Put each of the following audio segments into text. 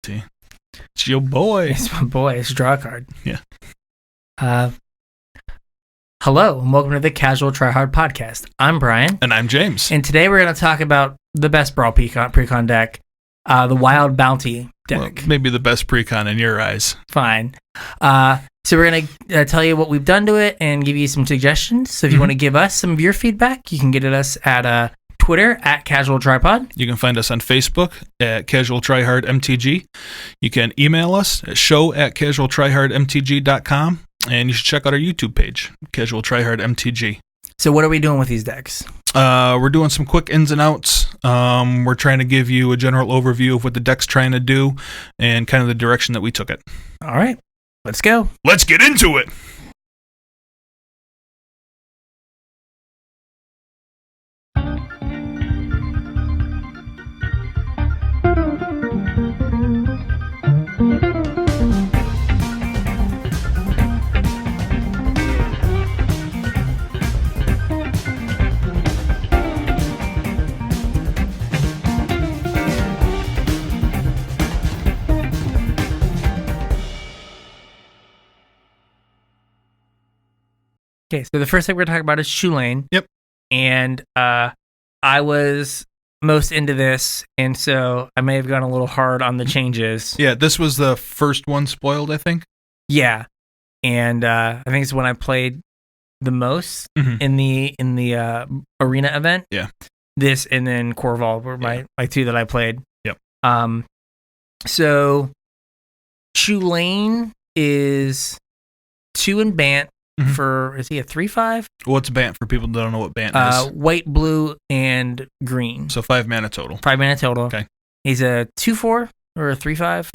See, it's your boy. It's my boy. It's draw a card. Yeah. Hello, and welcome to the Casual Try Hard podcast. I'm Bryan. And I'm James. And today we're going to talk about the best Brawl precon deck, the Wild Bounty deck. Well, maybe the best precon in your eyes. Fine. So we're going to tell you what we've done to it and give you some suggestions. So if you want to give us some of your feedback, you can get at us at Twitter at Casual Tripod. You can find us on Facebook at Casual Try Hard MTG. You can email us at show@casualtryhardmtg.com. And you should check out our YouTube page, Casual Try Hard MTG. So what are we doing with these decks? We're doing some quick ins and outs. We're trying to give you a general overview of what the deck's trying to do and kind of the direction that we took it. All right, let's go. Let's get into it. Okay, so the first thing we're going to talk about is Shoelane. Yep. And I was most into this, and so I may have gone a little hard on the changes. Yeah, this was the first one spoiled, I think. Yeah, and I think it's when I played the most in the arena event. Yeah. This and then Corval were my two that I played. Yep. So Shoelane is 2 in Bant. For, is he a 3/5? What's Bant for people that don't know what Bant is? White, blue, and green. So 5 mana total. 5 mana total. Okay. He's a 2/4 or a 3/5.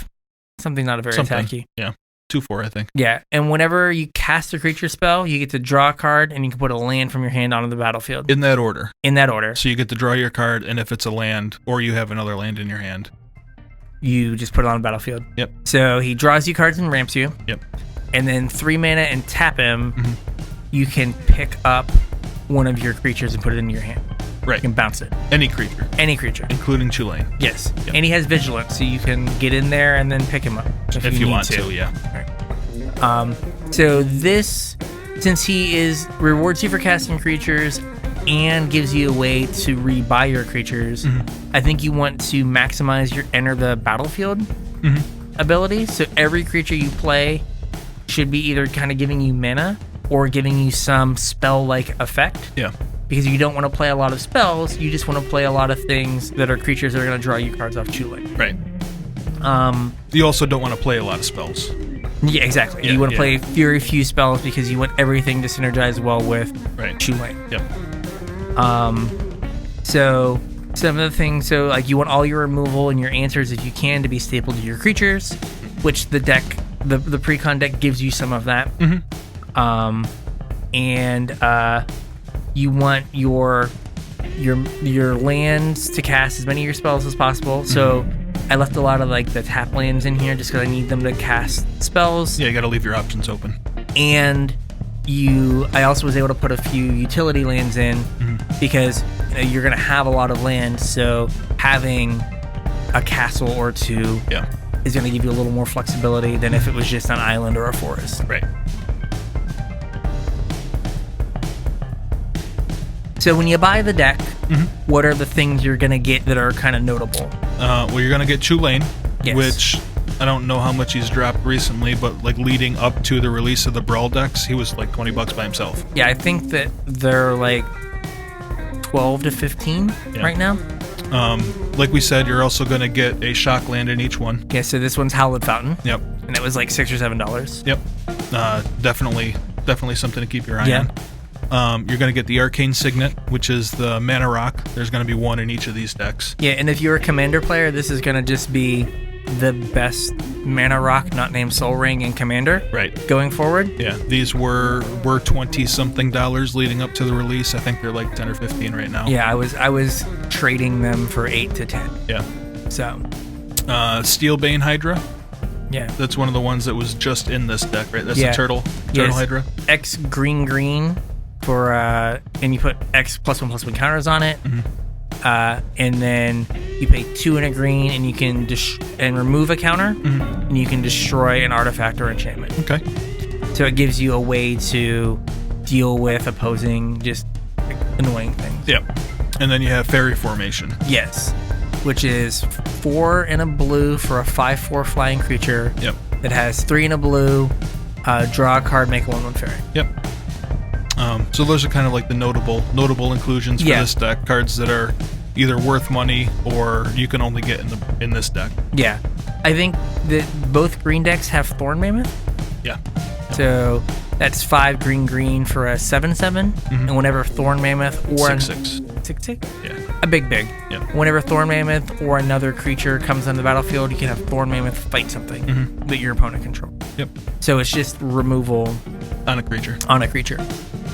Something not a very attacky. Yeah. 2/4, I think. Yeah. And whenever you cast a creature spell, you get to draw a card and you can put a land from your hand onto the battlefield. In that order. In that order. So you get to draw your card, and if it's a land or you have another land in your hand, you just put it on the battlefield. Yep. So he draws you cards and ramps you. Yep. And then 3 mana and tap him, you can pick up one of your creatures and put it in your hand. Right. You can bounce it. Any creature. Any creature. Including Shoelane. Yes. Yep. And he has Vigilance, so you can get in there and then pick him up. If you want to, yeah. All right. So this, since he rewards you for casting creatures and gives you a way to rebuy your creatures, I think you want to maximize your enter the battlefield ability. So every creature you play should be either kind of giving you mana or giving you some spell-like effect. Yeah. Because you don't want to play a lot of spells, you just want to play a lot of things that are creatures that are going to draw you cards off Shoelane. Right. You also don't want to play a lot of spells. Yeah, exactly. Yeah, you want to play very few spells because you want everything to synergize well with Shoelane. Yep. So some of the things, so like you want all your removal and your answers if you can to be stapled to your creatures, which the deck, the precon deck gives you some of that. And you want your lands to cast as many of your spells as possible. So I left a lot of like the tap lands in here just because I need them to cast spells. Yeah, you got to leave your options open. And I also was able to put a few utility lands in because you're going to have a lot of land. So having a castle or two is going to give you a little more flexibility than if it was just an island or a forest. Right. So when you buy the deck, what are the things you're going to get that are kind of notable? Well, you're going to get Shoelane, Yes. which I don't know how much he's dropped recently, but like leading up to the release of the Brawl decks, he was like $20 by himself. Yeah, I think that they're like 12 to 15 right now. Like we said, you're also going to get a shock land in each one. Okay, so this one's Howled Fountain. Yep. And it was like $6 or $7. Yep. Definitely something to keep your eye on. You're going to get the Arcane Signet, which is the mana rock. There's going to be one in each of these decks. Yeah, and if you're a Commander player, this is going to just be the best mana rock, not named Soul Ring, in Commander. Right. Going forward. Yeah, these were $20-something leading up to the release. I think they're like 10 or 15 right now. Yeah, I was trading them for 8 to 10. Yeah. So. Steelbane Hydra. Yeah. That's one of the ones that was just in this deck, right? That's the Turtle Hydra. X green for and you put X +1/+1 counters on it. and then you pay 2 and a green, and you can and remove a counter, and you can destroy an artifact or enchantment. Okay. So it gives you a way to deal with opposing just annoying things. Yep. And then you have Fairy Formation. Yes, which is 4 and a blue for a 5/4 flying creature. Yep. That has 3 and a blue. Draw a card, make a 1/1 fairy. Yep. So those are kind of like the notable inclusions for this deck. Cards that are either worth money or you can only get in this deck. Yeah, I think that both green decks have Thorn Mammoth. Yeah. So that's 5 green for a 7/7, and whenever Thorn Mammoth or 6/6. 6/6. Yeah. A big. Yeah. Whenever Thorn Mammoth or another creature comes on the battlefield, you can have Thorn Mammoth fight something that your opponent controls. Yep. So it's just removal On a creature.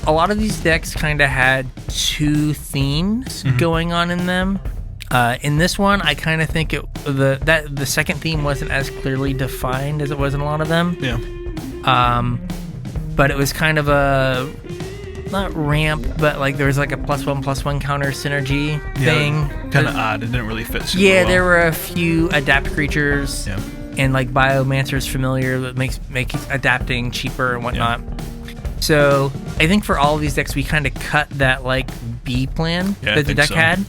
A lot of these decks kind of had 2 themes going on in them. In this one, I kind of think the second theme wasn't as clearly defined as it was in a lot of them. Yeah. But it was kind of a not ramp, but like there was like a +1/+1 counter synergy thing. Kind of odd. It didn't really fit super Yeah, well. there were a few adapt creatures. Yeah. And like Biomancer's Familiar that makes adapting cheaper and whatnot. Yeah. So I think for all of these decks, we kind of cut that like B plan that the deck had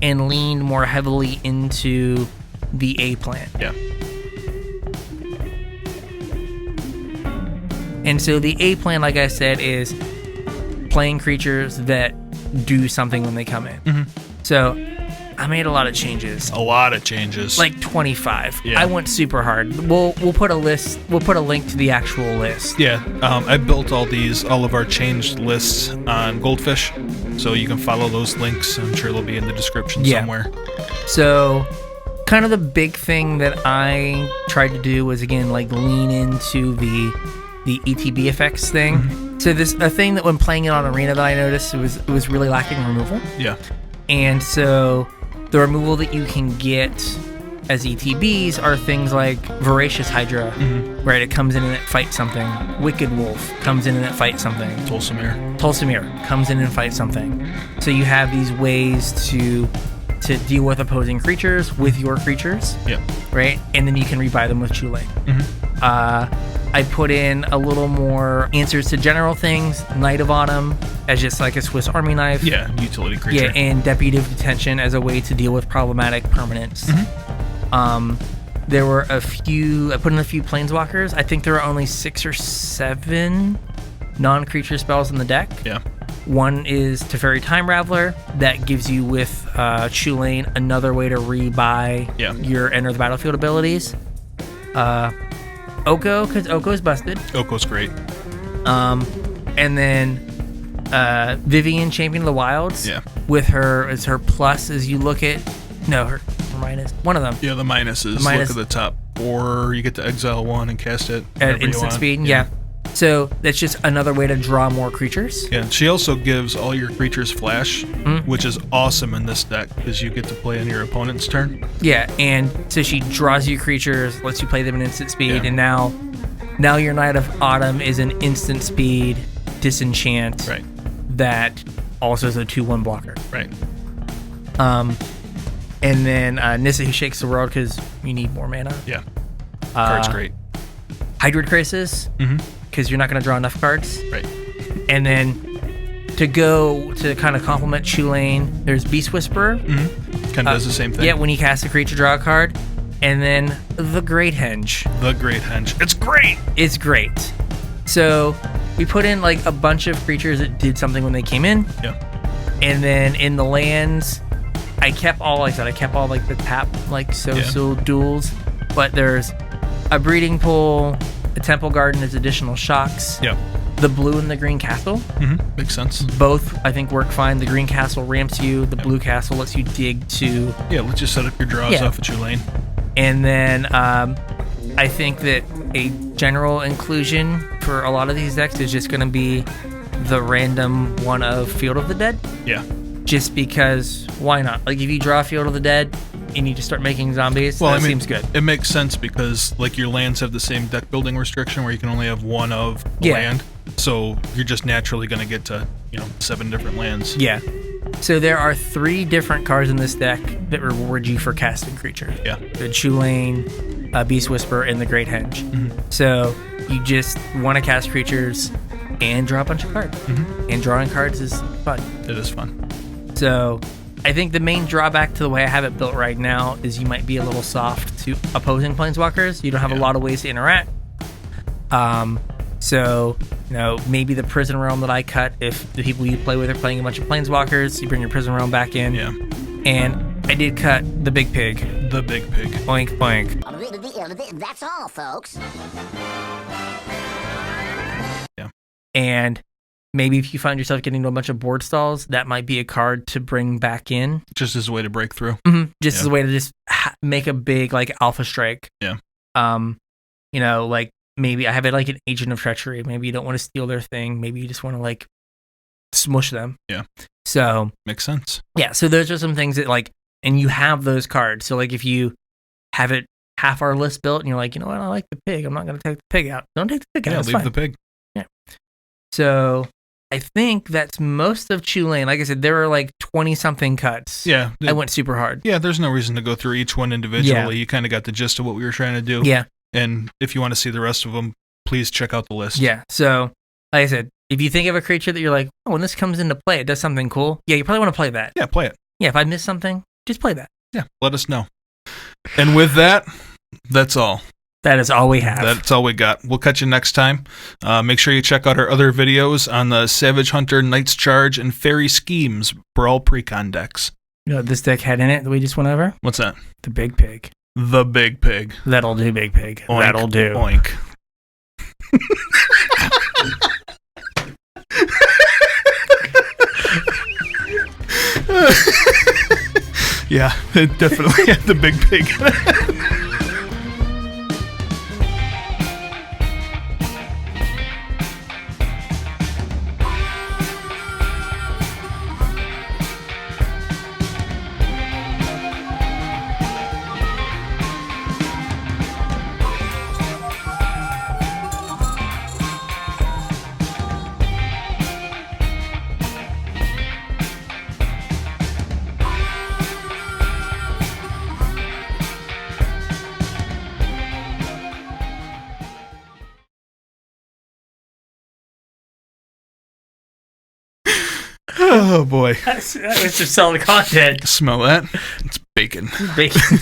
and leaned more heavily into the A plan. Yeah. And so the A plan, like I said, is playing creatures that do something when they come in. So I made a lot of changes. Like 25. Yeah. I went super hard. We'll put a list. We'll put a link to the actual list. Yeah. I built all of our changed lists on Goldfish, so you can follow those links. I'm sure they'll be in the description somewhere. So kind of the big thing that I tried to do was, again, like lean into the ETB effects thing. So this a thing that when playing it on Arena that I noticed it was really lacking removal. Yeah. And so the removal that you can get as ETBs are things like Voracious Hydra, right? It comes in and it fights something. Wicked Wolf comes in and it fights something. Tulsamir comes in and fights something. So you have these ways to deal with opposing creatures with your creatures. Yeah. Right? And then you can rebuy them with Chulane. I put in a little more answers to general things. Knight of Autumn as just like a Swiss Army knife. Yeah, utility creature. Yeah, and Deputy of Detention as a way to deal with problematic permanents. There were I put in a few Planeswalkers. I think there were only 6 or 7 non-creature spells in the deck. Yeah. One is Teferi Time Raveler that gives you with Chulane another way to rebuy your Enter the Battlefield abilities. Oko, because Oko's busted. Oko's great. And then Vivian, Champion of the Wilds. Yeah. With her plus as you look at her minus. One of them. Yeah, the minus is look at the top. Or you get to exile 1 and cast it at instant speed. Yeah. So that's just another way to draw more creatures. Yeah, she also gives all your creatures flash, which is awesome in this deck because you get to play on your opponent's turn. Yeah, and so she draws you creatures, lets you play them in instant speed, and now your Knight of Autumn is an instant speed disenchant that also is a 2/1 blocker. Right. And then Nissa Who Shakes the World because you need more mana. Yeah. Card's great. Hydroid Crisis. Because you're not going to draw enough cards. Right. And then to kind of complement Chulane, there's Beast Whisperer. Kind of does the same thing. Yeah, when you cast a creature, draw a card. And then the Great Henge. It's great! It's great. So we put in like a bunch of creatures that did something when they came in. Yeah. And then in the lands, I kept all like the tap so duels. But there's a Breeding Pool. The Temple Garden is additional shocks. Yep. The blue and the green castle. Makes sense. Both, I think, work fine. The green castle ramps you. The blue castle lets you dig to... Yeah, let's just set up your draws off of Chulane. And then I think that a general inclusion for a lot of these decks is just going to be the random one of Field of the Dead. Yeah. Just because, why not? Like, if you draw Field of the Dead... you need to start making zombies. That seems good. It makes sense because like your lands have the same deck building restriction where you can only have one of a land. So you're just naturally going to get to 7 different lands. Yeah. So there are 3 different cards in this deck that reward you for casting creatures. Yeah. The Chulane, Beast Whisperer, and the Great Henge. So you just want to cast creatures and draw a bunch of cards. And drawing cards is fun. It is fun. So I think the main drawback to the way I have it built right now is you might be a little soft to opposing planeswalkers. You don't have a lot of ways to interact. So, maybe the Prison Realm that I cut, if the people you play with are playing a bunch of planeswalkers, you bring your Prison Realm back in. Yeah. And I did cut the Big Pig. The Big Pig. Boink, boink. That's all, folks. Yeah. And maybe if you find yourself getting to a bunch of board stalls, that might be a card to bring back in. Just as a way to break through. Just as a way to just make a big, alpha strike. Yeah. Maybe I have it like an Agent of Treachery. Maybe you don't want to steal their thing. Maybe you just want to smush them. Yeah. So makes sense. Yeah. So those are some things that and you have those cards. So if you have it half our list built and you're like, you know what, I like the pig. I'm not going to take the pig out. Don't take the pig out. Yeah, It's leave fine. the pig. Yeah. So I think that's most of Chulane. Like I said, there are 20 something cuts. Yeah. I went super hard. Yeah. There's no reason to go through each one individually. Yeah. You kind of got the gist of what we were trying to do. Yeah. And if you want to see the rest of them, please check out the list. Yeah. So, like I said, if you think of a creature that you're like, oh, when this comes into play, it does something cool. Yeah, you probably want to play that. Yeah, play it. Yeah, if I miss something, just play that. Yeah, let us know. And with that, that's all. That is all we have. That's all we got. We'll catch you next time. Make sure you check out our other videos on the Savage Hunter, Knight's Charge, and Fairy Schemes Brawl Precon decks. You know what this deck had in it that we just went over? What's that? The Big Pig. The Big Pig. That'll do, Big Pig. Oink, That'll do. Oink. Yeah, it definitely had the Big Pig. Oh boy. That was just solid content. Smell that? It's bacon. Bacon.